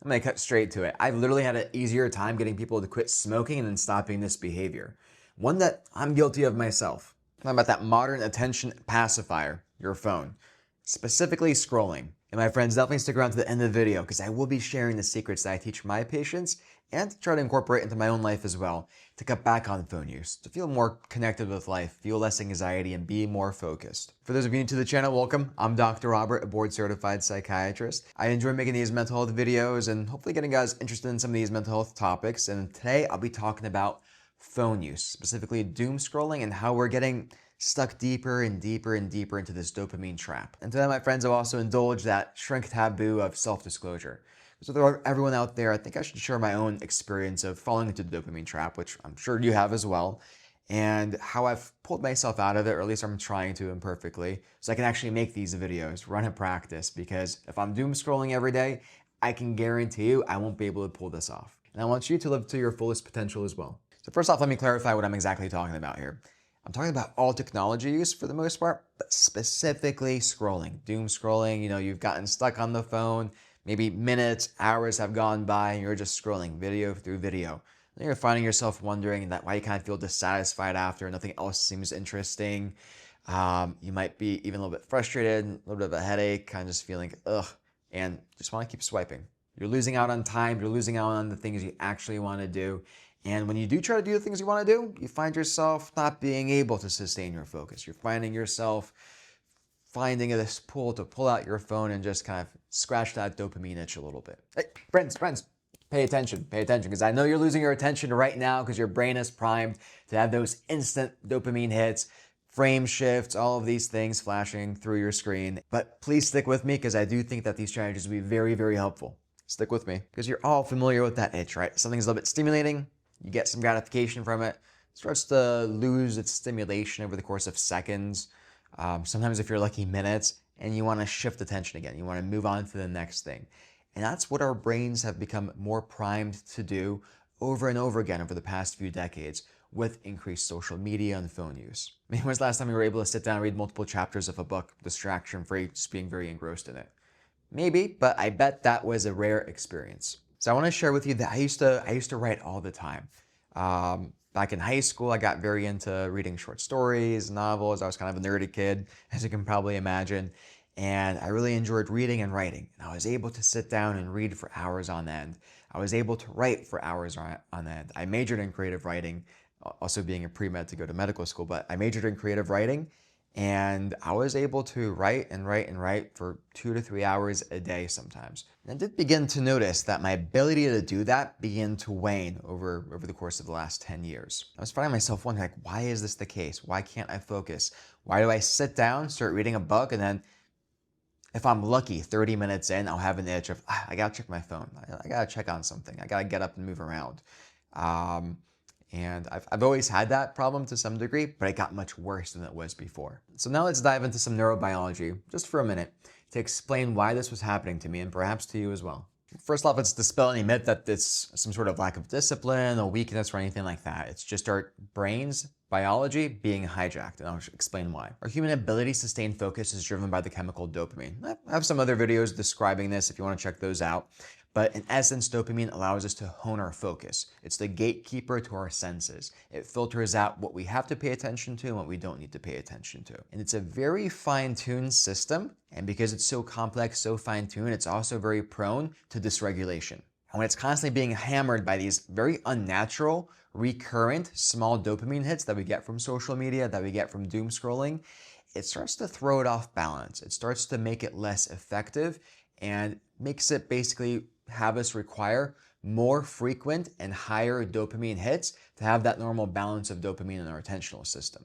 I'm gonna cut straight to it. I've literally had an easier time getting people to quit smoking and then stopping this behavior. One that I'm guilty of myself. I'm talking about that modern attention pacifier, your phone. Specifically scrolling. And my friends, definitely stick around to the end of the video because I will be sharing the secrets that I teach my patients and try to incorporate into my own life as well to cut back on phone use, to feel more connected with life, feel less anxiety, and be more focused. For those of you new to the channel, welcome. I'm Dr. Robert, a board-certified psychiatrist. I enjoy making these mental health videos and hopefully getting guys interested in some of these mental health topics. And today I'll be talking about phone use, specifically doom scrolling and how we're getting stuck deeper and deeper and deeper into this dopamine trap. And today, my friends, I'll also indulge that shrink taboo of self-disclosure. So for everyone out there, I think I should share my own experience of falling into the dopamine trap, which I'm sure you have as well, and how I've pulled myself out of it, or at least I'm trying to imperfectly, so I can actually make these videos, run a practice, because if I'm doom scrolling every day, I can guarantee you I won't be able to pull this off. And I want you to live to your fullest potential as well. So first off, let me clarify what I'm exactly talking about here. I'm talking about all technology use for the most part, but specifically scrolling, doom scrolling. You know, you've gotten stuck on the phone, maybe minutes, hours have gone by, and you're just scrolling video through video. And you're finding yourself wondering that why you kind of feel dissatisfied after, nothing else seems interesting. You might be even a little bit frustrated, a little bit of a headache, kind of just feeling ugh, and just want to keep swiping. You're losing out on time, you're losing out on the things you actually want to do. And when you do try to do the things you want to do, you find yourself not being able to sustain your focus. You're finding yourself finding this pull to pull out your phone and just kind of scratch that dopamine itch a little bit. Hey, friends, pay attention, because I know you're losing your attention right now because your brain is primed to have those instant dopamine hits, frame shifts, all of these things flashing through your screen. But please stick with me because I do think that these strategies will be very, very helpful. Stick with me because you're all familiar with that itch, right? Something's a little bit stimulating. You get some gratification from it. It starts to lose its stimulation over the course of seconds, sometimes if you're lucky minutes, and you want to shift attention again. You want to move on to the next thing. And that's what our brains have become more primed to do over and over again over the past few decades with increased social media and phone use. I mean, when was the last time you were able to sit down and read multiple chapters of a book, distraction-free, just being very engrossed in it? Maybe, but I bet that was a rare experience. So I want to share with you that I used to write all the time. Back in high school, I got very into reading short stories, novels. I was kind of a nerdy kid, as you can probably imagine. And I really enjoyed reading and writing. And I was able to sit down and read for hours on end. I was able to write for hours on end. I majored in creative writing, also being a pre-med to go to medical school, but I majored in creative writing. And I was able to write and write and write for 2 to 3 hours a day sometimes. And I did begin to notice that my ability to do that began to wane over the course of the last 10 years. I was finding myself wondering, like, why is this the case? Why can't I focus? Why do I sit down, start reading a book, and then if I'm lucky, 30 minutes in, I'll have an itch of, I gotta check my phone. I gotta check on something. I gotta get up and move around. And I've always had that problem to some degree, but it got much worse than it was before. So now let's dive into some neurobiology, just for a minute, to explain why this was happening to me and perhaps to you as well. First off, let's dispel any myth that it's some sort of lack of discipline or weakness or anything like that. It's just our brains, biology, being hijacked, and I'll explain why. Our human ability to sustain focus is driven by the chemical dopamine. I have some other videos describing this if you want to check those out. But in essence, dopamine allows us to hone our focus. It's the gatekeeper to our senses. It filters out what we have to pay attention to and what we don't need to pay attention to. And it's a very fine-tuned system. And because it's so complex, so fine-tuned, it's also very prone to dysregulation. And when it's constantly being hammered by these very unnatural, recurrent, small dopamine hits that we get from social media, that we get from doom scrolling, it starts to throw it off balance. It starts to make it less effective and makes it basically have us require more frequent and higher dopamine hits to have that normal balance of dopamine in our attentional system.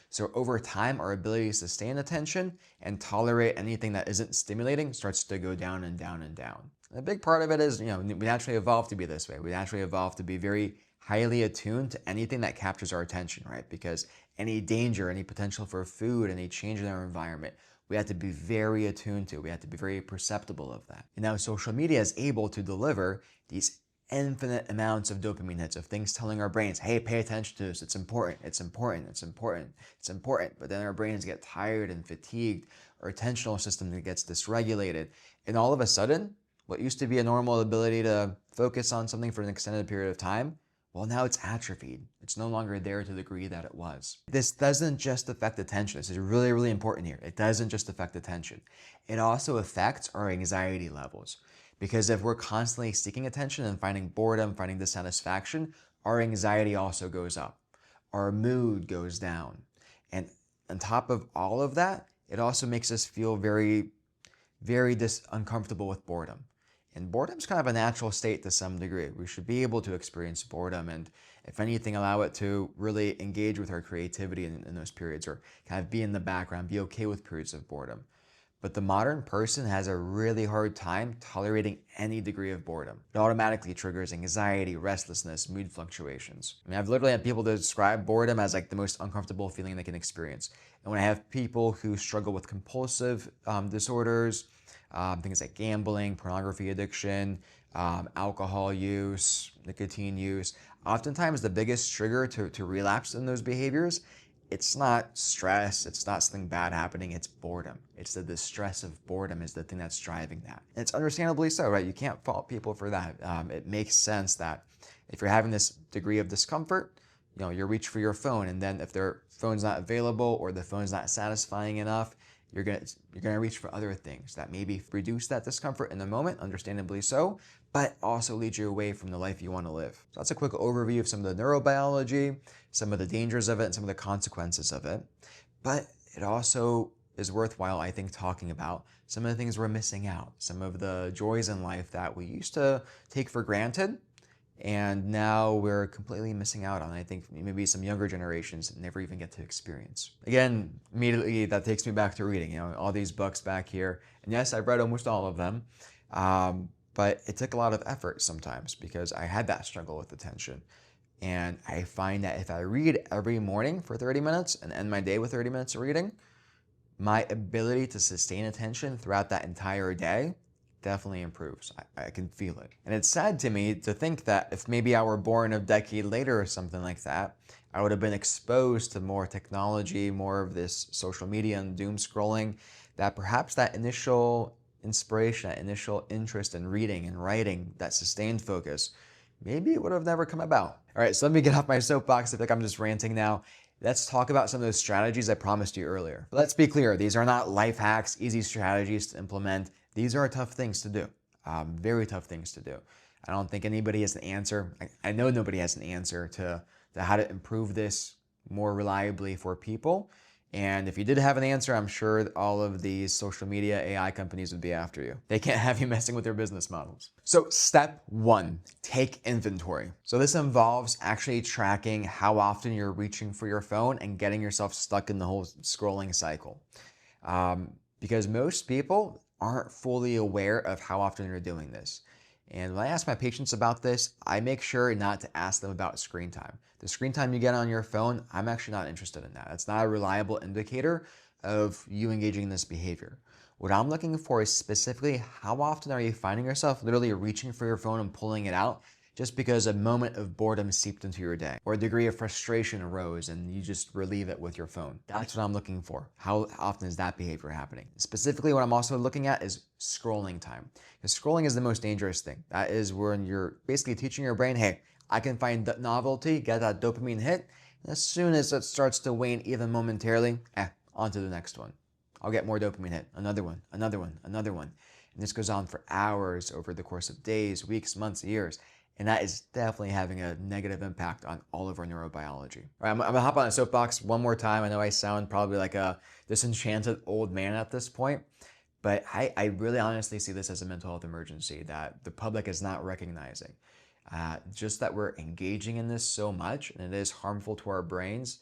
So over time, our ability to sustain attention and tolerate anything that isn't stimulating starts to go down and down and down. And a big part of it is, we naturally evolved to be this way. We naturally evolved to be very highly attuned to anything that captures our attention, right? Because any danger, any potential for food, any change in our environment, we have to be very attuned to. We have to be very perceptible of that. And now social media is able to deliver these infinite amounts of dopamine hits, of things telling our brains, hey, pay attention to this. It's important. It's important. It's important. It's important. But then our brains get tired and fatigued. Our attentional system gets dysregulated. And all of a sudden, What used to be a normal ability to focus on something for an extended period of time, well, now it's atrophied. It's no longer there to the degree that it was. This doesn't just affect attention. This is really, really important here. It doesn't just affect attention. It also affects our anxiety levels. Because if we're constantly seeking attention and finding boredom, finding dissatisfaction, our anxiety also goes up. Our mood goes down. And on top of all of that, it also makes us feel very, very uncomfortable with boredom. And boredom's kind of a natural state to some degree. We should be able to experience boredom and, if anything, allow it to really engage with our creativity in those periods, or kind of be in the background, be okay with periods of boredom. But the modern person has a really hard time tolerating any degree of boredom. It automatically triggers anxiety, restlessness, mood fluctuations. I mean, I've literally had people describe boredom as like the most uncomfortable feeling they can experience. And when I have people who struggle with compulsive disorders, things like gambling, pornography addiction, alcohol use, nicotine use, oftentimes the biggest trigger to relapse in those behaviors, it's not stress, it's not something bad happening, it's boredom. It's the distress of boredom is the thing that's driving that. And it's understandably so, right? You can't fault people for that. It makes sense that if you're having this degree of discomfort, you reach for your phone, and then if their phone's not available or the phone's not satisfying enough, you're gonna reach for other things that maybe reduce that discomfort in the moment, understandably so, but also lead you away from the life you want to live. So that's a quick overview of some of the neurobiology, some of the dangers of it, and some of the consequences of it. But it also is worthwhile, I think, talking about some of the things we're missing out, some of the joys in life that we used to take for granted, and now we're completely missing out on. I think maybe some younger generations never even get to experience. Again, immediately that takes me back to reading, all these books back here. And yes, I've read almost all of them, but it took a lot of effort sometimes because I had that struggle with attention. And I find that if I read every morning for 30 minutes and end my day with 30 minutes of reading, my ability to sustain attention throughout that entire day definitely improves. I can feel it. And it's sad to me to think that if maybe I were born a decade later or something like that, I would have been exposed to more technology, more of this social media and doom scrolling, that perhaps that initial inspiration, that initial interest in reading and writing, that sustained focus, maybe it would have never come about. All right, so let me get off my soapbox. I think I'm just ranting now. Let's talk about some of those strategies I promised you earlier. But let's be clear, these are not life hacks, easy strategies to implement. These are tough things to do, very tough things to do. I don't think anybody has an answer. I know nobody has an answer to how to improve this more reliably for people. And if you did have an answer, I'm sure that all of these social media AI companies would be after you. They can't have you messing with their business models. So step one, take inventory. So this involves actually tracking how often you're reaching for your phone and getting yourself stuck in the whole scrolling cycle. Because most people aren't fully aware of how often you're doing this. And when I ask my patients about this, I make sure not to ask them about screen time. The screen time you get on your phone, I'm actually not interested in that. That's not a reliable indicator of you engaging in this behavior. What I'm looking for is specifically how often are you finding yourself literally reaching for your phone and pulling it out just because a moment of boredom seeped into your day or a degree of frustration arose and you just relieve it with your phone. That's what I'm looking for. How often is that behavior happening? Specifically, what I'm also looking at is scrolling time. Because scrolling is the most dangerous thing. That is when you're basically teaching your brain, hey, I can find that novelty, get that dopamine hit, and as soon as it starts to wane even momentarily, on to the next one. I'll get more dopamine hit, another one, another one, another one. And this goes on for hours over the course of days, weeks, months, years. And that is definitely having a negative impact on all of our neurobiology. All right, I'm gonna hop on a soapbox one more time. I know I sound probably like a disenchanted old man at this point, but I really honestly see this as a mental health emergency that the public is not recognizing. Just that we're engaging in this so much and it is harmful to our brains.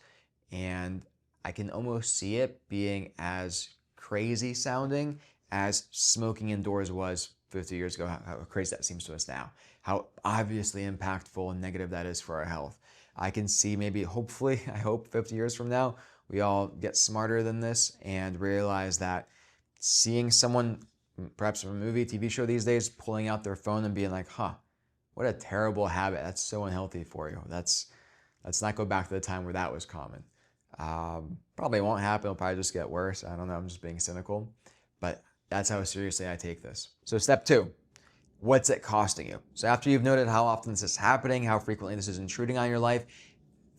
And I can almost see it being as crazy sounding as smoking indoors was 50 years ago, how crazy that seems to us now, how obviously impactful and negative that is for our health. I can see maybe, hopefully, I hope 50 years from now, we all get smarter than this and realize that seeing someone, perhaps from a movie, TV show these days, pulling out their phone and being like, what a terrible habit. That's so unhealthy for you. Let's not go back to the time where that was common. Probably won't happen. It'll probably just get worse. I don't know. I'm just being cynical. But that's how seriously I take this. So step two, What's it costing you? So after you've noted how often this is happening, how frequently this is intruding on your life,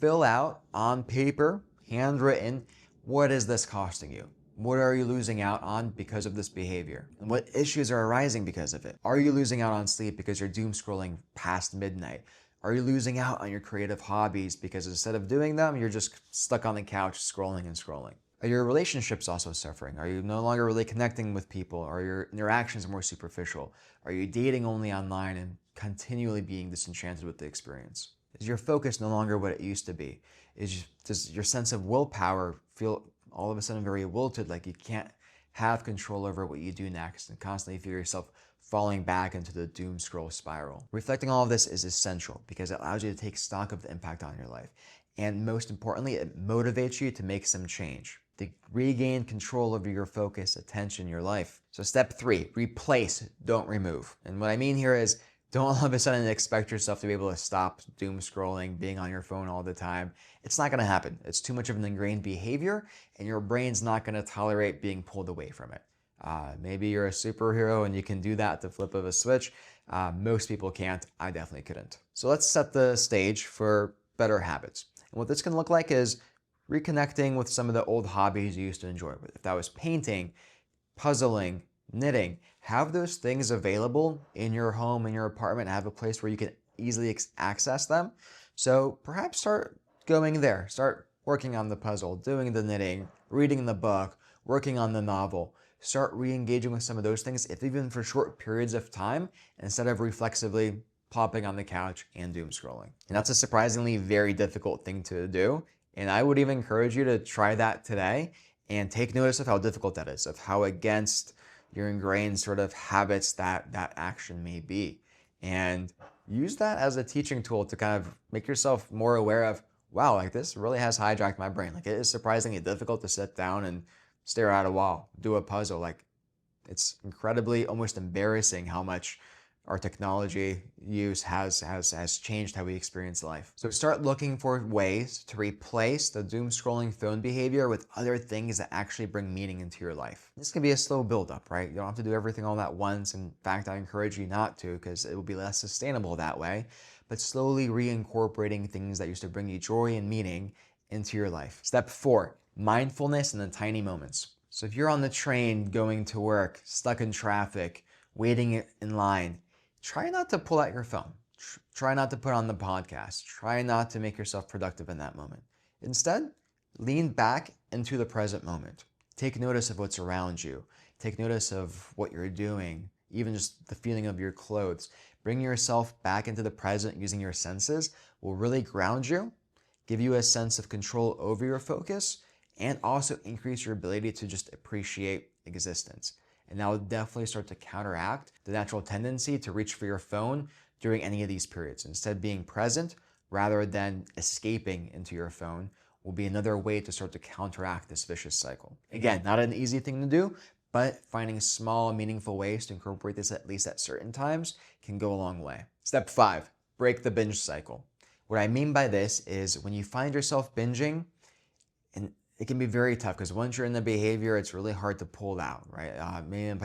fill out on paper, handwritten, what is this costing you? What are you losing out on because of this behavior? And what issues are arising because of it? Are you losing out on sleep because you're doom scrolling past midnight? Are you losing out on your creative hobbies because instead of doing them, you're just stuck on the couch scrolling and scrolling? Are your relationships also suffering? Are you no longer really connecting with people? Are your interactions more superficial? Are you dating only online and continually being disenchanted with the experience? Is your focus no longer what it used to be? Does your sense of willpower feel all of a sudden very wilted, like you can't have control over what you do next and constantly feel yourself falling back into the doom scroll spiral? Reflecting all of this is essential because it allows you to take stock of the impact on your life. And most importantly, it motivates you to make some change, to regain control over your focus, attention, your life. So step 3, replace, don't remove. And what I mean here is don't all of a sudden expect yourself to be able to stop doom scrolling, being on your phone all the time. It's not going to happen. It's too much of an ingrained behavior, and your brain's not going to tolerate being pulled away from it. Maybe you're a superhero and you can do that at the flip of a switch. Most people can't. I definitely couldn't. So let's set the stage for better habits. And what this can look like is reconnecting with some of the old hobbies you used to enjoy. If that was painting, puzzling, knitting, have those things available in your home, in your apartment, have a place where you can easily access them. So perhaps start going there, start working on the puzzle, doing the knitting, reading the book, working on the novel. Start re-engaging with some of those things, if even for short periods of time, instead of reflexively plopping on the couch and doom scrolling. And that's a surprisingly very difficult thing to do. And I would even encourage you to try that today and take notice of how difficult that is, of how against your ingrained sort of habits that action may be. And use that as a teaching tool to kind of make yourself more aware of, wow, like this really has hijacked my brain. Like it is surprisingly difficult to sit down and stare at a wall, do a puzzle. Like it's incredibly, almost embarrassing how much our technology use has changed how we experience life. So start looking for ways to replace the doom scrolling phone behavior with other things that actually bring meaning into your life. This can be a slow buildup, right? You don't have to do everything all at once. In fact, I encourage you not to because it will be less sustainable that way. But slowly reincorporating things that used to bring you joy and meaning into your life. Step 4, mindfulness in the tiny moments. So if you're on the train going to work, stuck in traffic, waiting in line, try not to pull out your phone. Try not to put on the podcast. Try not to make yourself productive in that moment. Instead, lean back into the present moment. Take notice of what's around you. Take notice of what you're doing, even just the feeling of your clothes. Bring yourself back into the present using your senses will really ground you, give you a sense of control over your focus, and also increase your ability to just appreciate existence. And that will definitely start to counteract the natural tendency to reach for your phone during any of these periods. Instead, being present rather than escaping into your phone will be another way to start to counteract this vicious cycle. Again, not an easy thing to do, but finding small, meaningful ways to incorporate this at least at certain times can go a long way. Step 5, break the binge cycle. What I mean by this is when you find yourself binging, and it can be very tough because once you're in the behavior, it's really hard to pull out, right? Many of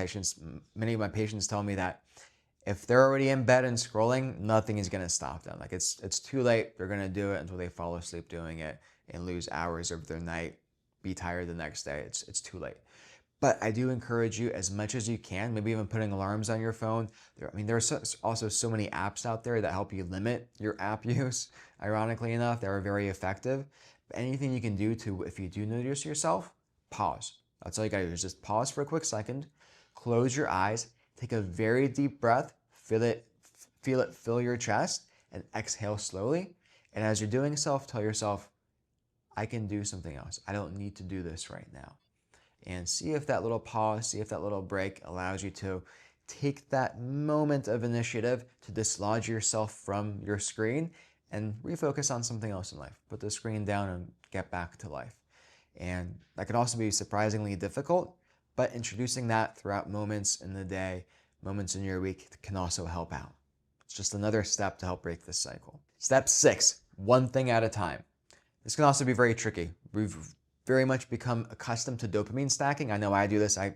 my patients tell me that if they're already in bed and scrolling, nothing is going to stop them. Like it's too late. They're going to do it until they fall asleep doing it and lose hours of their night, be tired the next day. It's too late. But I do encourage you as much as you can, maybe even putting alarms on your phone. There's also so many apps out there that help you limit your app use. Ironically enough, they're very effective. But anything you can do to, if you do notice yourself, pause. That's all you gotta do is just pause for a quick second, close your eyes, take a very deep breath, feel it fill your chest, and exhale slowly. And as you're doing so, tell yourself, I can do something else. I don't need to do this right now. And see if that little pause, see if that little break allows you to take that moment of initiative to dislodge yourself from your screen and refocus on something else in life. Put the screen down and get back to life. And that can also be surprisingly difficult, but introducing that throughout moments in the day, moments in your week can also help out. It's just another step to help break this cycle. Step 6, one thing at a time. This can also be very tricky. We've very much become accustomed to dopamine stacking. I know I do this. I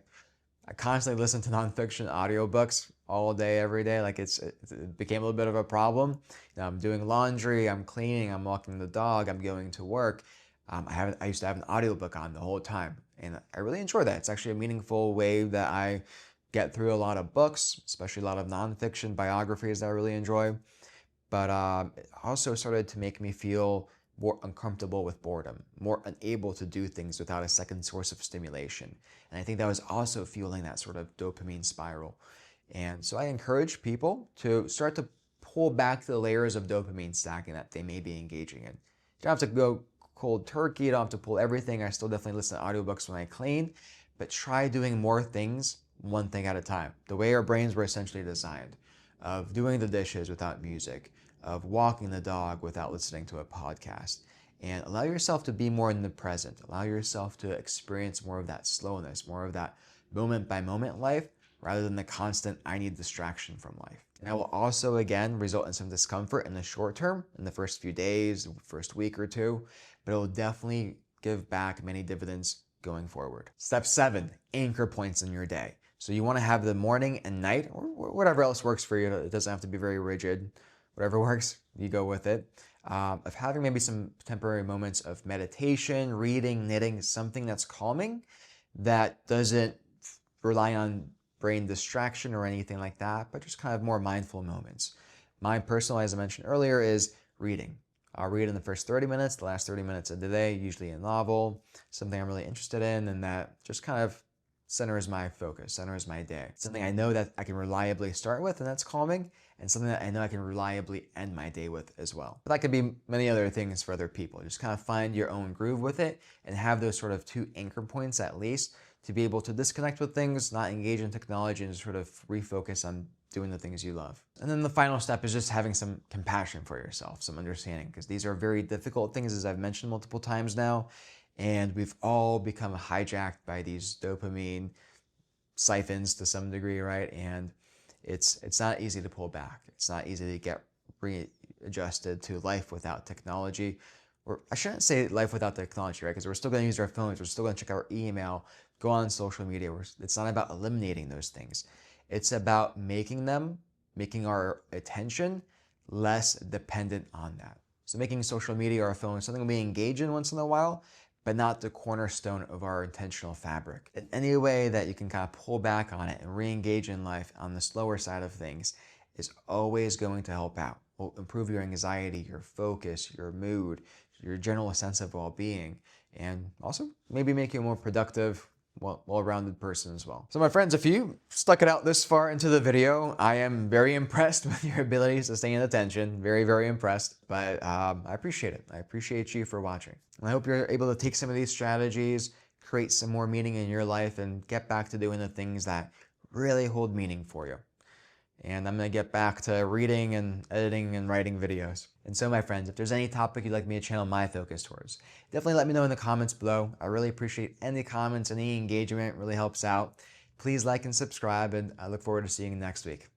constantly listen to nonfiction audiobooks all day, every day. Like it became a little bit of a problem. I'm doing laundry, I'm cleaning, I'm walking the dog, I'm going to work. I used to have an audiobook on the whole time, and I really enjoy that. It's actually a meaningful way that I get through a lot of books, especially a lot of nonfiction biographies that I really enjoy. But it also started to make me feel more uncomfortable with boredom, more unable to do things without a second source of stimulation. And I think that was also fueling that sort of dopamine spiral. And so I encourage people to start to pull back the layers of dopamine stacking that they may be engaging in. You don't have to go cold turkey, you don't have to pull everything. I still definitely listen to audiobooks when I clean, but try doing more things one thing at a time. The way our brains were essentially designed, of doing the dishes without music, of walking the dog without listening to a podcast. And allow yourself to be more in the present. Allow yourself to experience more of that slowness, more of that moment by moment life, rather than the constant I need distraction from life. And that will also, again, result in some discomfort in the short term, in the first few days, the first week or two, but it will definitely give back many dividends going forward. Step 7, anchor points in your day. So you want to have the morning and night, or whatever else works for you. It doesn't have to be very rigid. Whatever works, you go with it. Of having maybe some temporary moments of meditation, reading, knitting, something that's calming, that doesn't rely on brain distraction or anything like that, but just kind of more mindful moments. Mine personally, as I mentioned earlier, is reading. I'll read in the first 30 minutes, the last 30 minutes of the day, usually a novel, something I'm really interested in, and that just kind of centers my focus, centers my day. Something I know that I can reliably start with, and that's calming, and something that I know I can reliably end my day with as well. But that could be many other things for other people. Just kind of find your own groove with it and have those sort of 2 anchor points at least to be able to disconnect with things, not engage in technology, and sort of refocus on doing the things you love. And then the final step is just having some compassion for yourself, some understanding, because these are very difficult things, as I've mentioned multiple times now, and we've all become hijacked by these dopamine siphons to some degree, right? And it's not easy to pull back. It's not easy to get readjusted to life without technology. Or I shouldn't say life without technology, right? Because we're still going to use our phones. We're still going to check our email, go on social media. It's not about eliminating those things. It's about making our attention less dependent on that. So making social media or our phone something we engage in once in a while, but not the cornerstone of our intentional fabric. In any way that you can kind of pull back on it and re-engage in life on the slower side of things is always going to help out. Will improve your anxiety, your focus, your mood, your general sense of well-being, and also maybe make you a more productive, well-rounded person as well. So my friends, if you stuck it out this far into the video, I am very impressed with your ability to sustain attention. Very, very impressed, but I appreciate it. I appreciate you for watching. And I hope you're able to take some of these strategies, create some more meaning in your life, and get back to doing the things that really hold meaning for you. And I'm going to get back to reading and editing and writing videos. And so, my friends, if there's any topic you'd like me to channel my focus towards, definitely let me know in the comments below. I really appreciate any comments, any engagement. It really helps out. Please like and subscribe, and I look forward to seeing you next week.